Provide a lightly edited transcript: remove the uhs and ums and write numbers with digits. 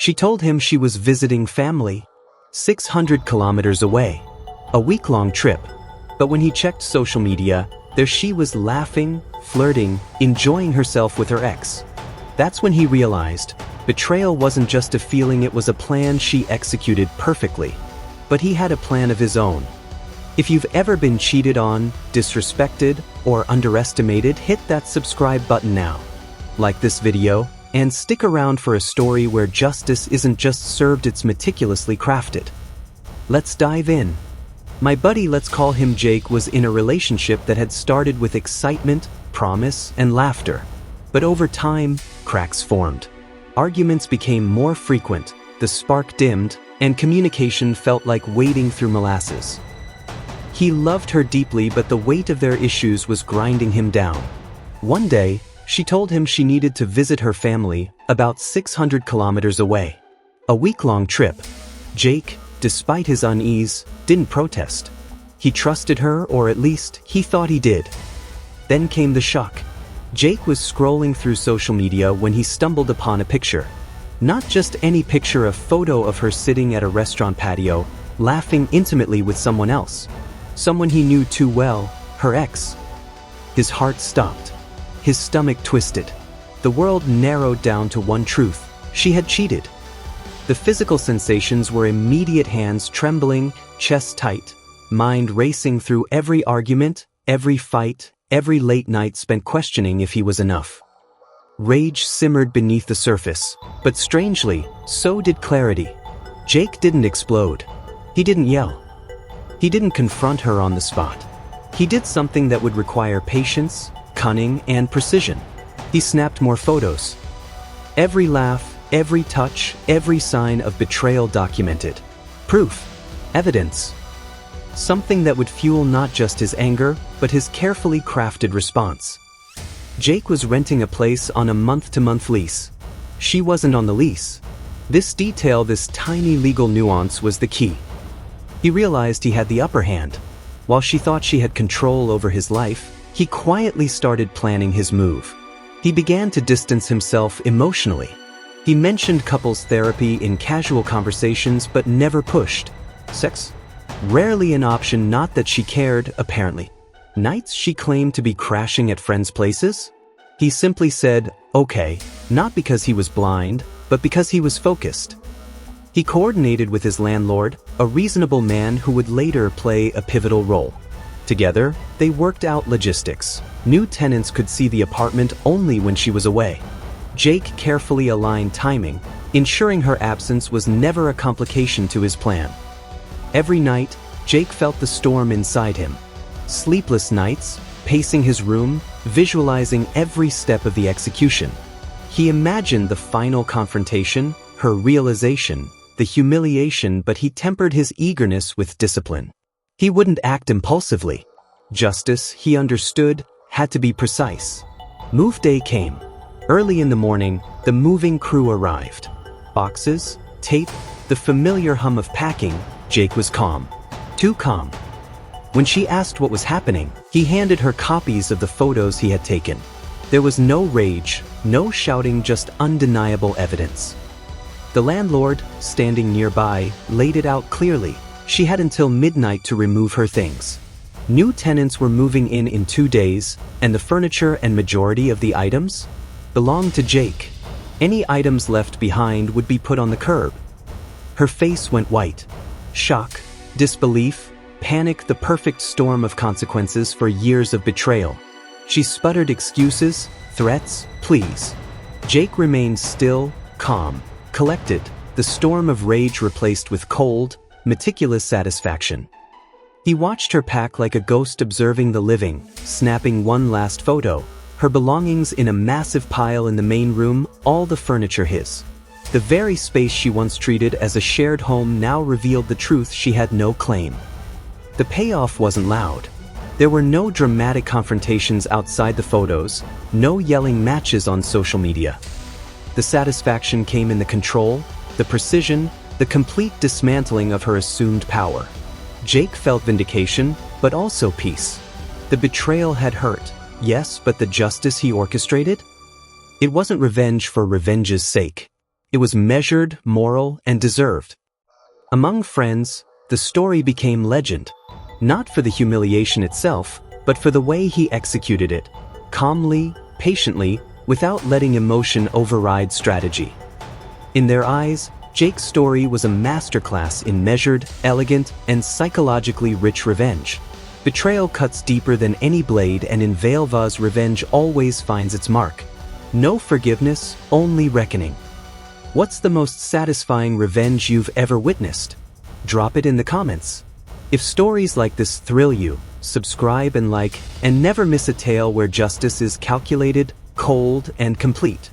She told him she was visiting family, 600 kilometers away, a week-long trip. But when he checked social media, there she was laughing, flirting, enjoying herself with her ex. That's when he realized, betrayal wasn't just a feeling, it was a plan she executed perfectly. But he had a plan of his own. If you've ever been cheated on, disrespected, or underestimated, hit that subscribe button now. Like this video, and stick around for a story where justice isn't just served, it's meticulously crafted. Let's dive in. My buddy, let's call him Jake, was in a relationship that had started with excitement, promise, and laughter. But over time, cracks formed. Arguments became more frequent, the spark dimmed, and communication felt like wading through molasses. He loved her deeply, but the weight of their issues was grinding him down. One day, she told him she needed to visit her family, about 600 kilometers away. A week-long trip. Jake, despite his unease, didn't protest. He trusted her, or at least, he thought he did. Then came the shock. Jake was scrolling through social media when he stumbled upon a picture. Not just any picture, a photo of her sitting at a restaurant patio, laughing intimately with someone else. Someone he knew too well, her ex. His heart stopped. His stomach twisted. The world narrowed down to one truth: she had cheated. The physical sensations were immediate: hands trembling, chest tight, mind racing through every argument, every fight, every late night spent questioning if he was enough. Rage simmered beneath the surface, but strangely, so did clarity. Jake didn't explode. He didn't yell. He didn't confront her on the spot. He did something that would require patience, cunning, and precision. He snapped more photos. Every laugh, every touch, every sign of betrayal documented. Proof. Evidence. Something that would fuel not just his anger, but his carefully crafted response. Jake was renting a place on a month-to-month lease. She wasn't on the lease. This detail, this tiny legal nuance, was the key. He realized he had the upper hand. While she thought she had control over his life, he quietly started planning his move. He began to distance himself emotionally. He mentioned couples therapy in casual conversations, but never pushed. Sex? Rarely an option, not that she cared, apparently. Nights she claimed to be crashing at friends' places? He simply said, okay, not because he was blind, but because he was focused. He coordinated with his landlord, a reasonable man who would later play a pivotal role. Together, they worked out logistics. New tenants could see the apartment only when she was away. Jake carefully aligned timing, ensuring her absence was never a complication to his plan. Every night, Jake felt the storm inside him. Sleepless nights, pacing his room, visualizing every step of the execution. He imagined the final confrontation, her realization, the humiliation, but he tempered his eagerness with discipline. He wouldn't act impulsively. Justice, he understood, had to be precise. Move day came. Early in the morning, the moving crew arrived. Boxes, tape, the familiar hum of packing. Jake was calm. Too calm. When she asked what was happening, he handed her copies of the photos he had taken. There was no rage, no shouting, just undeniable evidence. The landlord, standing nearby, laid it out clearly. She had until midnight to remove her things. New tenants were moving in 2 days, and the furniture and majority of the items belonged to Jake. Any items left behind would be put on the curb. Her face went white. Shock, disbelief, panic, the perfect storm of consequences for years of betrayal. She sputtered excuses, threats, pleas. Jake remained still, calm, collected, the storm of rage replaced with cold, meticulous satisfaction. He watched her pack like a ghost observing the living, snapping one last photo, her belongings in a massive pile in the main room, all the furniture his. The very space she once treated as a shared home now revealed the truth: she had no claim. The payoff wasn't loud. There were no dramatic confrontations outside the photos, no yelling matches on social media. The satisfaction came in the control, the precision, the complete dismantling of her assumed power. Jake felt vindication, but also peace. The betrayal had hurt, yes, but the justice he orchestrated? It wasn't revenge for revenge's sake. It was measured, moral, and deserved. Among friends, the story became legend, not for the humiliation itself, but for the way he executed it, calmly, patiently, without letting emotion override strategy. In their eyes, Jake's story was a masterclass in measured, elegant, and psychologically rich revenge. Betrayal cuts deeper than any blade, and in Veilvoz, revenge always finds its mark. No forgiveness, only reckoning. What's the most satisfying revenge you've ever witnessed? Drop it in the comments. If stories like this thrill you, subscribe and like, and never miss a tale where justice is calculated, cold, and complete.